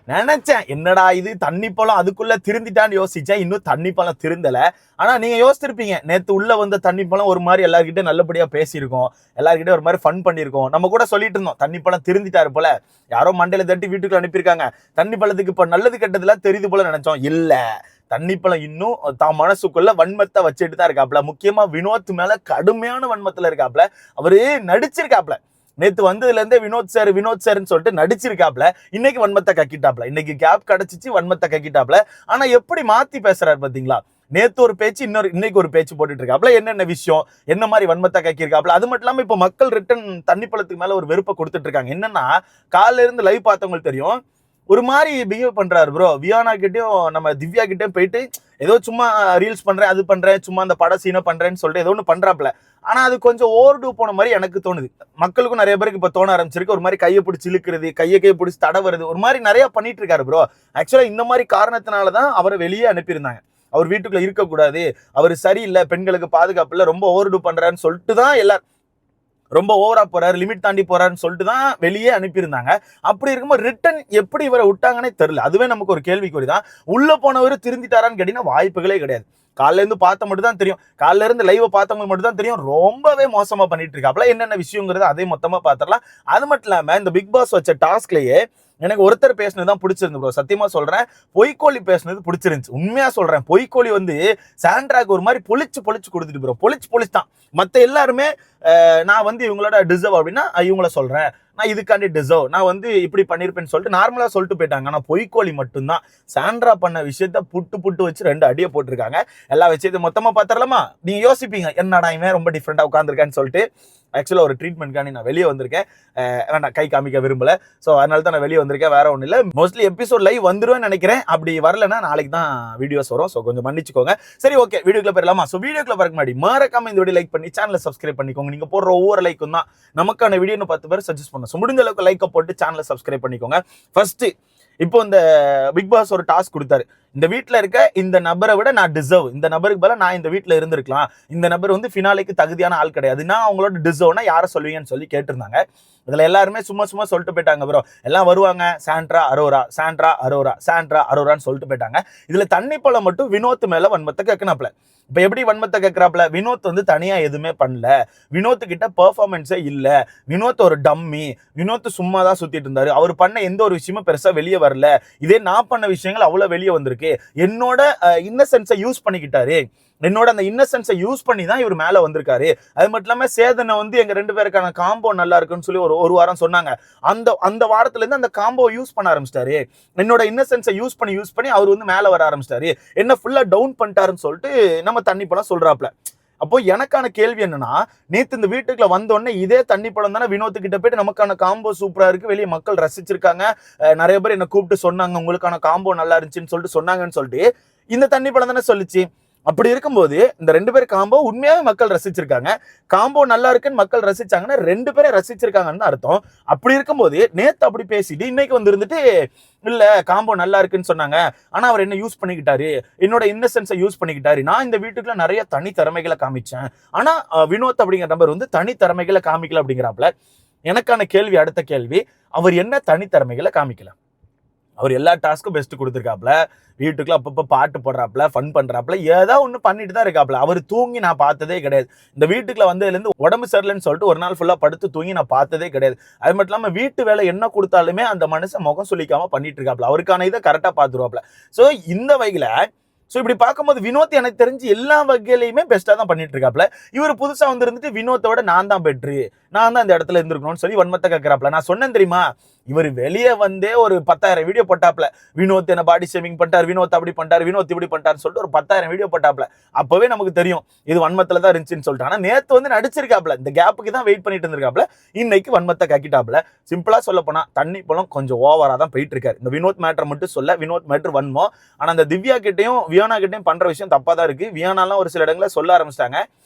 நினைச்சேன் என்னடா இது தண்ணி பழம் அதுக்குள்ள திருந்திட்டான்னு யோசிச்சேன். இன்னும் தண்ணி பழம் திருந்தல. ஆனா நீங்க யோசிச்சிருப்பீங்க, நேத்து உள்ள வந்த தண்ணி பழம் ஒரு மாதிரி எல்லார்கிட்ட நல்லபடியா பேசியிருக்கோம், எல்லார்கிட்ட ஒரு மாதிரி ஃபன் பண்ணியிருக்கோம். நம்ம கூட சொல்லிட்டு இருந்தோம் தண்ணி பழம் திருந்திட்டாரு போல, யாரோ மண்டையில தட்டி வீட்டுக்கு அனுப்பியிருக்காங்க, தண்ணி பழத்துக்கு இப்ப நல்லது கெட்டதுலாம் தெரியுது போல நினைச்சோம். இல்ல, தண்ணி பழம் இன்னும் தான் மனசுக்குள்ள வன்மத்தை வச்சுட்டு தான் இருக்காப்ல. முக்கியமா வினோத் மேல கடுமையான வன்மத்துல இருக்காப்ல. அவரு நடிச்சிருக்காப்ல. நேத்து வந்ததுல இருந்தே வினோத் சார்ன்னு சொல்லிட்டு நடிச்சிருக்காப்ல. இன்னைக்கு வன்மத்தை கக்கிட்டாப்ல. இன்னைக்கு கேப் கிடைச்சிச்சு, வன்மத்தை கக்கிட்டாப்ல. ஆனா எப்படி மாத்தி பேசுறாரு பாத்தீங்களா? நேத்து ஒரு பேச்சு, இன்னைக்கு ஒரு பேச்சு போட்டுட்டு இருக்காப்ல. என்னென்ன விஷயம், என்ன மாதிரி வன்மத்தை கக்கிருக்காப்ல. அது மட்டும் இல்லாம இப்ப மக்கள் ரிட்டன் தண்ணி பழத்துக்கு மேல ஒரு வெறுப்பை கொடுத்துட்டு இருக்காங்க. என்னன்னா, காலையில இருந்து லைவ் பார்த்தவங்களுக்கு தெரியும், ஒரு மாதிரி பிஹேவ் பண்றாரு ப்ரோ. வியானா கிட்டயும் நம்ம திவ்யா கிட்டயும் போயிட்டு ஏதோ சும்மா ரீல்ஸ் பண்றேன், அது பண்றேன், சும்மா அந்த பட சீனை பண்றேன்னு சொல்லிட்டு ஏதோ ஒன்று பண்றாப்ல. ஆனா அது கொஞ்சம் ஓவர் டூ போன மாதிரி எனக்கு தோணுது. மக்களுக்கும் நிறைய பேருக்கு இப்ப தோண ஆரம்பிச்சிருக்கு. ஒரு மாதிரி கையை பிடிச்சி இழுக்கிறது, கையை பிடிச்சி தடவுறது, ஒரு மாதிரி நிறைய பண்ணிட்டு இருக்காரு ப்ரோ. ஆக்சுவலா இந்த மாதிரி காரணத்தினாலதான் அவரை வெளியே அனுப்பியிருந்தாங்க. அவர் வீட்டுக்குள்ள இருக்கக்கூடாது, அவர் சரியில்லை, பெண்களுக்கு பாதுகாப்பு இல்லை, ரொம்ப ஓவர் டூ பண்றாருன்னு சொல்லிட்டு தான் எல்லாரும் ரொம்ப ஓவரா போறாரு, லிமிட் தாண்டி போறாருன்னு சொல்லிட்டு தான் வெளியே அனுப்பியிருந்தாங்க. அப்படி இருக்கும்போது ரிட்டன் எப்படி இவரை விட்டாங்கன்னே தெரியல. அதுவே நமக்கு ஒரு கேள்விக்குறி தான். உள்ள போனவர் திருந்திட்டாரான்னு கேட்டீங்கன்னா வாய்ப்புகளே கிடையாது. காலையில இருந்து பார்த்த மட்டும் தான் தெரியும். காலையில இருந்து லைவ் பார்த்தவங்களுக்கு மட்டும் தான் தெரியும். ரொம்பவே மோசமா பண்ணிட்டு இருக்காப்ல. என்னென்ன விஷயங்கிறது அதே மொத்தமா பார்த்துடலாம். அது மட்டும் இல்லாம இந்த பிக் பாஸ் வச்ச டாஸ்க்லயே எனக்கு ஒருத்தர் பேசுனதுதான் பிடிச்சிருந்து ப்ரோ. சத்தியமா சொல்றேன், பொய்க்கோழி பேசுனது பிடிச்சிருந்துச்சு. உண்மையா சொல்றேன், பொய்க்கோழி வந்து சாண்ட்ராக்கு ஒரு மாதிரி பொழிச்சு கொடுத்துட்டு ப்ரோ. பொழிச்சு தான். மத்த எல்லாருமே நான் வந்து இவங்களோட டிசர்வ் அப்படின்னா இவங்கள சொல்றேன், நான் இதுக்காண்டி டிசர்வ், நான் வந்து இப்படி பண்ணிருப்பேன்னு சொல்லிட்டு நார்மலா சொல்லிட்டு போயிட்டாங்க. ஆனா பொய்க்கோழி மட்டும்தான் சாண்ட்ரா பண்ண விஷயத்த புட்டு வச்சு 2 அடியை போட்டிருக்காங்க. எல்லா விஷயத்தையும் மொத்தமா பாத்திரலாமா? நீங்க யோசிப்பீங்க, என்னடா இவன் ரொம்ப டிஃப்ரெண்டா உட்காந்துருக்கான்னு சொல்லிட்டு. ஆக்சுவலா ஒரு ட்ரீட்மெண்ட்காண்டி நான் வெளியே வந்திருக்கேன். வேண்டாம், கை காமிக்க விரும்பல. ஸோ அதனால தான் நான் வெளியே வந்திருக்கேன், வேற ஒன்றும் இல்லை. மோஸ்ட்லி எபிசோட் லைவ் வந்துருவேன்னு நினைக்கிறேன். அப்படி வரலன்னா நாளைக்கு தான் வீடியோஸ் வரும். ஸோ கொஞ்சம் மன்னிச்சுக்கோங்க. சரி, ஓகே, வீடியோக்குள்ள போயிடலாமா? ஸோ வீடியோக்குள்ள வரக்கு முன்னாடி மறக்காம இந்த வீடியோ லைக் பண்ணி சேனலை சப்ஸ்கிரைப் பண்ணிக்கோங்க. நீங்க போடுற ஒவ்வொரு லைக்கும் தான் நமக்கான வீடியோன்னு 10 பேர் சஜஸ்ட் பண்ணும். ஸோ முடிஞ்ச அளவுக்கு லைக்கை போட்டு சேனலை சப்ஸ்கிரைப் பண்ணிக்கோங்க. ஃபர்ஸ்ட், இப்போ இந்த பிக் பாஸ் ஒரு டாஸ்க் கொடுத்தாரு. இந்த வீட்டில் இருக்க இந்த நபரை விட நான் டிசர்வ், இந்த நபருக்கு பதிலாக நான் இந்த வீட்டில் இருந்திருக்கலாம், இந்த நபர் வந்து ஃபினாலேக்கு தகுதியான ஆள் கிடையாது, நான் அவங்களோட டிசர்வ்னா யாரை சொல்லுவீங்கன்னு சொல்லி கேட்டிருந்தாங்க. இதுல எல்லாருமே சும்மா சொல்லிட்டு போயிட்டாங்க ப்ரோ. எல்லாம் வருவாங்க, சாண்ட்ரா அரோரான்னு சொல்லிட்டு போயிட்டாங்க. இதுல தண்ணி பழம் மட்டும் வினோத் மேல வன்மத்தை கேட்கனாப்ல. இப்ப எப்படி வன்மத்தை கேட்கிறாப்ல? வினோத் வந்து தனியா எதுவுமே பண்ணல, வினோத் கிட்ட பெர்ஃபார்மன்ஸே இல்ல, வினோத் ஒரு டம்மி, வினோத் சும்மா தான் சுத்திட்டு இருந்தாரு, அவர் பண்ண எந்த ஒரு விஷயமும் பெருசா வெளியே வரல, இதே நான் பண்ண விஷயங்கள் அவ்வளவு வெளியே வந்திருக்கு, என்னோட இன்னசென்ஸை யூஸ் பண்ணிக்கிட்டாரு, என்னோட அந்த இன்னசென்ஸை யூஸ் பண்ணி தான் இவர் மேல வந்திருக்காரு. அது மட்டும் இல்லாம சேதனை வந்து எங்க 2 பேருக்கான காம்போ நல்லா இருக்குன்னு சொல்லி ஒரு வாரம் சொன்னாங்க. அந்த வாரத்துல இருந்து அந்த காம்போ யூஸ் பண்ண ஆரம்பிச்சிட்டாரு. என்னோட இன்னசென்ஸை யூஸ் பண்ணி அவர் வந்து மேல வர ஆரம்பிச்சிட்டாரு, என்ன ஃபுல்லா டவுன் பண்ணிட்டாருன்னு சொல்லிட்டு நம்ம தண்ணி பழம் சொல்றாப்ல. அப்போ எனக்கான கேள்வி என்னன்னா, நேத்து இந்த வீட்டுக்குள்ள வந்தோடனே இதே தண்ணி பழம் தானே வினோத் கிட்ட போயிட்டு நமக்கான காம்போ சூப்பரா இருக்கு, வெளியே மக்கள் ரசிச்சிருக்காங்க, நிறைய பேர் என்ன கூப்பிட்டு சொன்னாங்க உங்களுக்கான காம்போ நல்லா இருந்துச்சுன்னு சொல்லிட்டு சொன்னாங்கன்னு சொல்லிட்டு இந்த தண்ணி பழம் தானே சொல்லிச்சு. அப்படி இருக்கும்போது இந்த 2 பேர் காம்போ உண்மையாவே மக்கள் ரசிச்சிருக்காங்க, காம்போ நல்லா இருக்குன்னு மக்கள் ரசிச்சாங்கன்னா 2 பேரை ரசிச்சிருக்காங்கன்னு அர்த்தம். அப்படி இருக்கும்போது நேத்து அப்படி பேசிட்டு இன்னைக்கு வந்து இருந்துட்டு இல்ல காம்போ நல்லா இருக்குன்னு சொன்னாங்க, ஆனா அவர் என்ன யூஸ் பண்ணிக்கிட்டாரு, என்னோட இன்னசென்ஸை யூஸ் பண்ணிக்கிட்டாரு, நான் இந்த வீட்டுக்குள்ள நிறைய தனி திறமைகளை காமிச்சேன், ஆனா வினோத் அப்படிங்கிற நபர் வந்து தனி திறமைகளை காமிக்கல அப்படிங்கிறாப்ல. எனக்கான கேள்வி, அடுத்த கேள்வி, அவர் என்ன தனி திறமைகளை காமிக்கல? அவர் எல்லா டாஸ்க்கும் பெஸ்ட் கொடுத்துருக்காப்ல, வீட்டுக்குள்ள அப்பப்போ பாட்டு போடுறாப்ல, ஃபன் பண்றாப்ல, ஏதோ ஒன்று பண்ணிட்டு தான் இருக்காப்ல. அவர் தூங்கி நான் பார்த்ததே கிடையாது. இந்த வீட்டுக்குள்ள வந்ததுலேருந்து உடம்பு சரியில்லைன்னு சொல்லிட்டு ஒரு நாள் ஃபுல்லா படுத்து தூங்கி நான் பார்த்ததே கிடையாது. அது மட்டும் இல்லாமல் வீட்டு வேலை என்ன கொடுத்தாலுமே அந்த மனுஷன் முகம் சொல்லிக்காம பண்ணிட்டு இருக்காப்ல. அவருக்கான இதை கரெக்டாக பார்த்துருவாப்ல. ஸோ இந்த வகையில இப்படி பார்க்கும்போது வினோத் எனக்கு தெரிஞ்சு எல்லா வகையிலையுமே பெஸ்ட்டாக தான் பண்ணிட்டு இருக்காப்ல. இவர் புதுசாக வந்து இருந்துட்டு வினோத்தோட நான் தான் பெட்ரு, நான் தான் இந்த இடத்துல இருந்திருக்கணும்னு சொல்லி வன்மத்தை கேட்கிறாப்ல. நான் சொன்னேன் தெரியுமா, இவர் வெளியே வந்தே ஒரு 10,000 வீடியோ போட்டாப்ல. வினோத் என்ன பாடி ஷேவிங் பண்ணிட்டார், வினோத் அப்படி பண்ணிட்டார், வினோத் இப்படி பண்ணிட்டாருன்னு சொல்லிட்டு ஒரு 10,000 வீடியோ போட்டாப்ல. அப்பவே நமக்கு தெரியும் இது வன்மத்துல தான் இருந்துச்சுன்னு சொல்லிட்டு. ஆனா நேத்து வந்து நடிச்சிருக்காப்ல, இந்த கேப்புக்கு தான் வெயிட் பண்ணிட்டு இருந்திருக்காப்ல. இன்னைக்கு வன்மத்தை காக்கிட்டாப்ல. சிம்பிளா சொல்ல போனா தண்ணி பழம் கொஞ்சம் ஓவரா தான் போயிட்டு இருக்காரு. இந்த வினோத் மேட்டர் மட்டும் சொல்ல, வினோத் மேட்டர் வன்மம். ஆனா அந்த திவ்யா கிட்டையும் வியானா கிட்டையும் பண்ற விஷயம் தப்பா தான் இருக்கு. வியானாலாம் ஒரு சில இடங்களை சொல்ல ஆரம்பிச்சிட்டாங்க,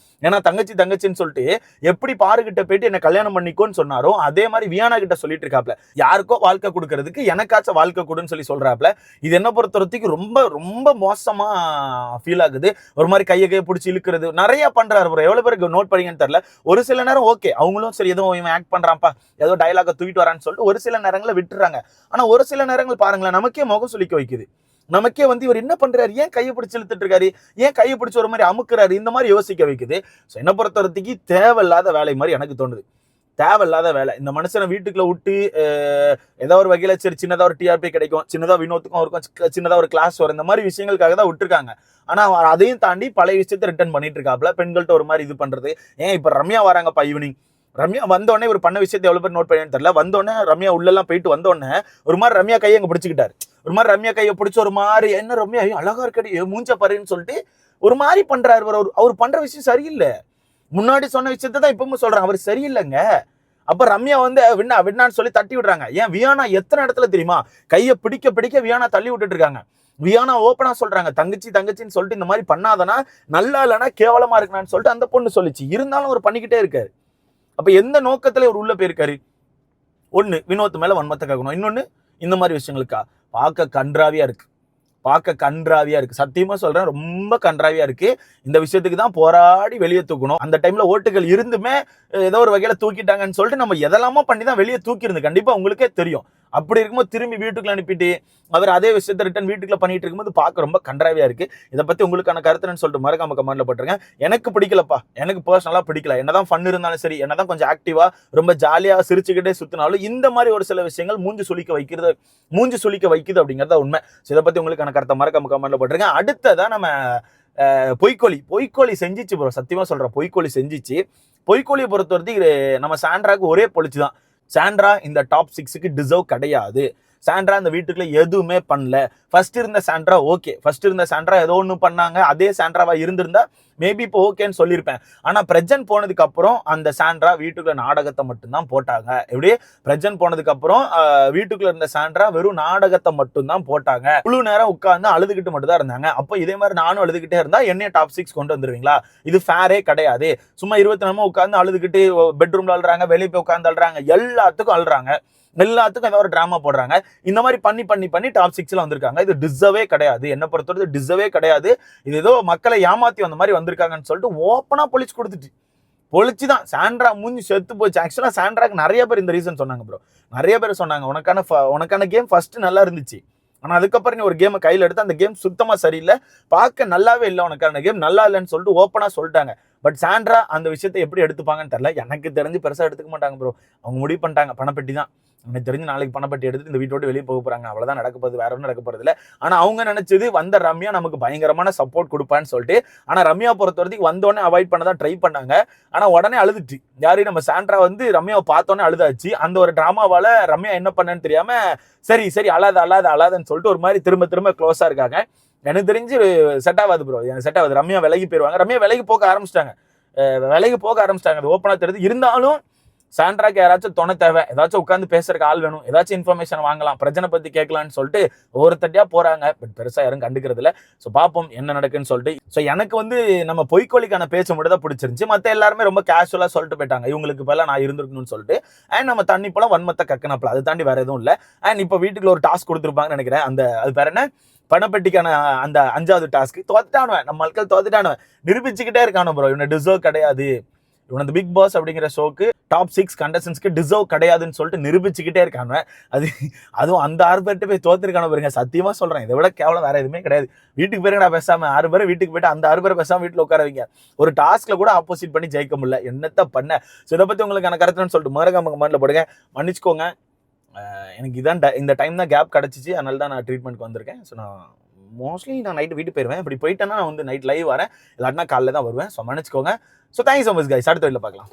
ஏன்னா தங்கச்சி தங்கச்சின்னு சொல்லிட்டு எப்படி பாருகிட்ட போயிட்டு என்ன கல்யாணம் பண்ணிக்கோன்னு சொன்னாரோ அதே மாதிரி வியானா கிட்ட சொல்லிட்டு இருக்காப்ல. யாருக்கோ வாழ்க்கை கொடுக்கறதுக்கு எனக்காச்சும் வாழ்க்கை கொடுன்னு சொல்லி சொல்றாப்ல. இது என்ன பொறுத்தவரைக்கும் ரொம்ப ரொம்ப மோசமா ஃபீல் ஆகுது. ஒரு மாதிரி கையை பிடிச்சி இழுக்கிறது நிறைய பண்றாரு ப்ரோ. எவ்வளவு பேருக்கு நோட் பண்ணீங்கன்னு தெரியல. ஒரு சில நேரம் ஓகே, அவங்களும் சரி ஏதோ இவன் ஆக்ட் பண்றான்ப்பா, ஏதோ டயலாக தூக்கிட்டு வரான்னு சொல்லிட்டு ஒரு சில நேரங்களை விட்டுறாங்க. ஆனா ஒரு சில நேரங்கள் பாருங்களேன், நமக்கே முகம் சுளிக்க வைக்குது. நமக்கே வந்து இவர் என்ன பண்றாரு, ஏன் கையை பிடிச்சி இழுத்துட்டு இருக்காரு, ஏன் கையை பிடிச்சி ஒரு மாதிரி அமுக்குறாரு, இந்த மாதிரி யோசிக்க வைக்குது. என்ன பொறுத்தவரைக்கும் தேவையில்லாத வேலை மாதிரி எனக்கு தோணுது. தேவையில்லாத வேலை. இந்த மனுஷனை வீட்டுக்குள்ள விட்டு ஏதோ ஒரு வகையில சரி சின்னதா ஒரு டிஆர்பி கிடைக்கும், சின்னதா வினோத்துக்கும் இருக்கும், சின்னதா ஒரு கிளாஸ் வரும், இந்த மாதிரி விஷயங்களுக்காக தான் விட்டுருக்காங்க. ஆனா அதையும் தாண்டி பழைய விஷயத்தை ரிட்டர்ன் பண்ணிட்டு இருக்காப்ல. பெண்கள்கிட்ட ஒரு மாதிரி இது பண்றது. ஏன் இப்ப ரம்யா வராங்கப்பா ஈவினிங், ரம்யா வந்தோடனே ஒரு பண்ண விஷயத்தை எவ்வளவு பேர் நோட் பண்ணேன்னு தெரியல. வந்தோடனே ரம்யா உள்ளெல்லாம் போயிட்டு வந்தோடனே ஒரு மாதிரி ரம்யா கையை அங்க பிடிச்சிக்கிட்டாரு. ஒரு மாதிரி ரம்யா கையை பிடிச்ச ஒரு மாதிரி என்ன ரம்யா அழகா இருக்கடி மூஞ்ச பாருன்னு சொல்லிட்டு ஒரு மாதிரி பண்றாரு. அவர் பண்ற விஷயம் சரியில்லை. முன்னாடி சொன்ன விஷயத்தை தான் இப்பவும் சொல்றாங்க, அவர் சரியில்லைங்க. அப்ப ரம்யா வந்து விண்ணான்னு சொல்லி தட்டி விடுறாங்க. ஏன் வியானா எத்தனை இடத்துல தெரியுமா கையை பிடிக்க பிடிக்க வியானா தள்ளி விட்டுட்டு இருக்காங்க. வியானா ஓப்பனா சொல்றாங்க, தங்கச்சி தங்கச்சின்னு சொல்லிட்டு இந்த மாதிரி பண்ணாதனா நல்லா இல்லைன்னா கேவலமா இருக்குனான்னு சொல்லிட்டு அந்த பொண்ணு சொல்லிச்சு. இருந்தாலும் அவர் பண்ணிக்கிட்டே இருக்காரு. அப்ப எந்த நோக்கத்துல ஒரு உள்ள போயிருக்காரு? ஒண்ணு வினோத் மேல வன்மத்தை கேட்கணும், இன்னொன்னு இந்த மாதிரி விஷயங்களுக்கா. பார்க்க கன்றாவியா இருக்கு, பார்க்க கன்றாவியா இருக்கு. சத்தியமா சொல்றேன், ரொம்ப கன்றாவியா இருக்கு. இந்த விஷயத்துக்கு தான் போராடி வெளியே தூக்கணும். அந்த டைம்ல ஓட்டுகள் இருந்துமே ஏதோ ஒரு வகையில தூக்கிட்டாங்கன்னு சொல்லிட்டு நம்ம எதெல்லாமோ பண்ணி தான் வெளியே தூக்கிருந்து. கண்டிப்பா உங்களுக்கே தெரியும். அப்படி இருக்கும்போது திரும்பி வீட்டுக்குள்ள அனுப்பிட்டு அவர் அதே விஷயத்தை ரிட்டர்ன் வீட்டுக்குள்ள பண்ணிட்டு இருக்கும்போது பார்க்க ரொம்ப கன்றாவியா இருக்கு. இதை பத்தி உங்களுக்கான கருத்துன்னு சொல்லிட்டு மறக்காம கமெண்ட்ல போட்டுருங்க. எனக்கு பிடிக்கலப்பா, எனக்கு பர்சனலா பிடிக்கல. என்னதான் ஃபன் இருந்தாலும் சரி, என்னதான் கொஞ்சம் ஆக்டிவா ரொம்ப ஜாலியா சிரிச்சுக்கிட்டே சுத்தினாலும் இந்த மாதிரி ஒரு சில விஷயங்கள் மூஞ்சி சுளிக்க வைக்குது அப்படிங்கறத உண்மை. இதை பத்தி உங்களுக்கான கருத்தை மறக்காம கமெண்ட்ல போட்டுருங்க. அடுத்ததான் நம்ம பொய்க்கோழி செஞ்சிச்சு ப்ரோ. சத்தியமா சொல்றேன், பொய்க்கோழி செஞ்சிச்சு. பொய்க்கோழியை பொறுத்தவரைக்கும் நம்ம சாண்ட்ராக்கு ஒரே பொழிச்சுதான். சாண்ட்ரா இந்த டாப் 6க்கு டிசர்வ் கிடையாது. சாண்ட்ரா இந்த வீட்டுக்குள்ள எதுவுமே பண்ணல. ஃபர்ஸ்ட் இருந்த சாண்ட்ரா ஓகே, ஃபர்ஸ்ட் இருந்த சாண்ட்ரா ஏதோ ஒன்று பண்ணாங்க, அதே சாண்ட்ராவா இருந்திருந்தா மேபி இப்போ ஓகேன்னு சொல்லியிருப்பேன். ஆனா பிரஜன் போனதுக்கு அப்புறம் அந்த சாண்ட்ரா வீட்டுக்குள்ள நாடகத்தை மட்டும்தான் போட்டாங்க. எப்படி பிரஜன் போனதுக்கு அப்புறம் வீட்டுக்குள்ள இருந்த சாண்ட்ரா வெறும் நாடகத்தை மட்டும்தான் போட்டாங்க. முழு நேரம் உட்கார்ந்து அழுதுகிட்டு மட்டும் தான் இருந்தாங்க. அப்போ இதே மாதிரி நானும் அழுதுகிட்டே இருந்தா என்னைய டாப் 6 கொண்டு வந்துருவீங்களா? இது ஃபேரே கிடையாது. சும்மா 20 நிமிஷம் உட்கார்ந்து அழுதுகிட்டு பெட்ரூம்ல அழுறாங்க, வெளியே போய் உட்கார்ந்து அழுறாங்க, எல்லாத்துக்கும் அழுறாங்க, எல்லாத்துக்கும் ஏதோ ஒரு டிராமா போடுறாங்க. இந்த மாதிரி பண்ணி டாப் 6ல வந்திருக்காங்க. இது டிசர்வே கிடையாது. என்ன பொறுத்தவரை டிசர்வே கிடையாது. இது ஏதோ மக்களை ஏமாத்தி வந்த மாதிரி வந்திருக்காங்கன்னு சொல்லிட்டு ஓப்பனா பொழிச்சு கொடுத்துட்டு பொழிச்சுதான் சாண்ட்ரா மூஞ்சி செத்து போச்சு. ஆக்சுவலா சாண்ட்ராக்கு நிறைய பேர் இந்த ரீசன் சொன்னாங்க ப்ரோ. நிறைய பேர் சொன்னாங்க உனக்கான கேம் ஃபர்ஸ்ட் நல்லா இருந்துச்சு, ஆனா அதுக்கப்புறம் நீ ஒரு கேமை கையில் எடுத்து அந்த கேம் சுத்தமா சரியில்லை, பார்க்க நல்லாவே இல்லை, உனக்கான கேம் நல்லா இல்லைன்னு சொல்லிட்டு ஓப்பனா சொல்லிட்டாங்க. பட் சாண்ட்ரா அந்த விஷயத்தை எப்படி எடுத்துப்பாங்கன்னு தெரியல. எனக்கு தெரிஞ்சு பெருசா எடுத்துக்க மாட்டாங்க ப்ரோ. அவங்க முடிவு பண்ணிட்டாங்க பணப்பெட்டி தான். எனக்கு தெரிஞ்சு நாளைக்கு பணப்பட்டி எடுத்துட்டு இந்த வீட்டோட வெளியே போக போறாங்க. அவ்வளவுதான் நடக்க போகுது, வேற ஒன்றும் நடக்க போறது இல்லை. ஆனா அவங்க நினைச்சது வந்த ரம்யா நமக்கு பயங்கரமான சப்போர்ட் கொடுப்பான்னு சொல்லிட்டு. ஆனா ரம்யா பொறுத்த வரைக்கும் வந்தோடனே அவாய்ட் பண்ணதான் ட்ரை பண்ணாங்க. ஆனா உடனே அழுதுச்சு. யாரு நம்ம சாண்ட்ரா வந்து ரம்யாவை பார்த்தோன்னே அழுதாச்சு. அந்த ஒரு டிராமாவால ரம்யா என்ன பண்ணன்னு தெரியாம சரி அழாதன்னு சொல்லிட்டு ஒரு மாதிரி திரும்ப க்ளோஸா இருக்காங்க. எனக்கு தெரிஞ்சு செட் ஆகாது ப்ரோ, எனக்கு செட் ஆகுது. ரம்யா விலகி போயிருவாங்க. ரம்யா விலகி போக ஆரம்பிச்சிட்டாங்க. அது ஓப்பனா தெரியுது. இருந்தாலும் சாண்ட்ராக்கு யாராச்சும் துணை தேவை, ஏதாச்சும் உட்காந்து பேசுறதுக்கு ஆள் வேணும், ஏதாச்சும் இன்ஃபர்மேஷன் வாங்கலாம், பிரச்சனை பத்தி கேட்கலாம்னு சொல்லிட்டு ஒவ்வொருத்தட்டியா போறாங்க. பட் பெருசா யாரும் கண்டுக்கிறது இல்லை. ஸோ பார்ப்போம் என்ன நடக்குன்னு சொல்லிட்டு. ஸோ எனக்கு வந்து நம்ம பொய்க்கோழிக்கான பேச்சு மட்டும் தான் பிடிச்சிருந்துச்சு. மற்ற எல்லாருமே ரொம்ப கேஷுவலா சொல்லிட்டு போயிட்டாங்க, இவங்களுக்கு பதிலாக நான் இருந்திருக்கணும்னு சொல்லிட்டு. அண்ட் நம்ம தண்ணி போல வன்மத்தை கக்கனப்பல, அது தாண்டி வேற எதுவும் இல்லை. அண்ட் இப்போ வீட்டுக்குள்ள ஒரு டாஸ்க் கொடுத்துருப்பாங்கன்னு நினைக்கிறேன். அது பேர் என்ன, பணப்பெட்டிக்கான அந்த 5வது டாஸ்க் தோத்துட்டானுவேன். நம்ம மக்கள் தோத்துட்டானுவேன், நிரூபிச்சுக்கிட்டே இருக்கானு ப்ரோ. இவனை டிசர்வ் கிடையாது, இவனது பிக் பாஸ் அப்படிங்கிற ஷோக்கு டாப் 6 கண்டஸ்டன்ஸ்க்கு டிசர்வ் கிடையாதுன்னு சொல்லிட்டு நிரூபிச்சுக்கிட்டே இருக்காங்க. அதுவும் அந்த 6 பேர்கிட்ட போய் தோத்துருக்கான பாருங்க. சத்தியமா சொல்றேன், இதை விட கேவலம் வேற எதுவுமே கிடையாது. வீட்டுக்கு போயிருங்க நான் பேசாம 6 பேர் வீட்டுக்கு போயிட்டு அந்த 6 பேர் பேசாம வீட்டுல உட்கார வைங்க. ஒரு டாஸ்க்ல கூட ஆப்போசிட் பண்ணி ஜெயிக்க முடியல, என்னத்த பண்ண. இதை பத்தி உங்களுக்கு கருத்துன்னு சொல்லிட்டு மறக்காம கமெண்ட்ல போடுங்க. மன்னிச்சுக்கோங்க, எனக்கு இதான் இந்த டைம் தான் கேப் கிடைச்சிச்சு, அதனால தான் நான் ட்ரீட்மெண்ட்க்கு வந்திருக்கேன். ஸோ நான் மோஸ்ட்லி நான் நைட்டு வீட்டுக்கு போயிடுவேன். இப்படி போயிட்டேன்னா நான் வந்து நைட் லைவ் வரேன், இல்லாட்டினா காலைல தான் வருவேன். ஸோ மன்னிச்சுக்கோங்க. So thank you so much guys. அடுத்த வீடியோல பார்க்கலாம்.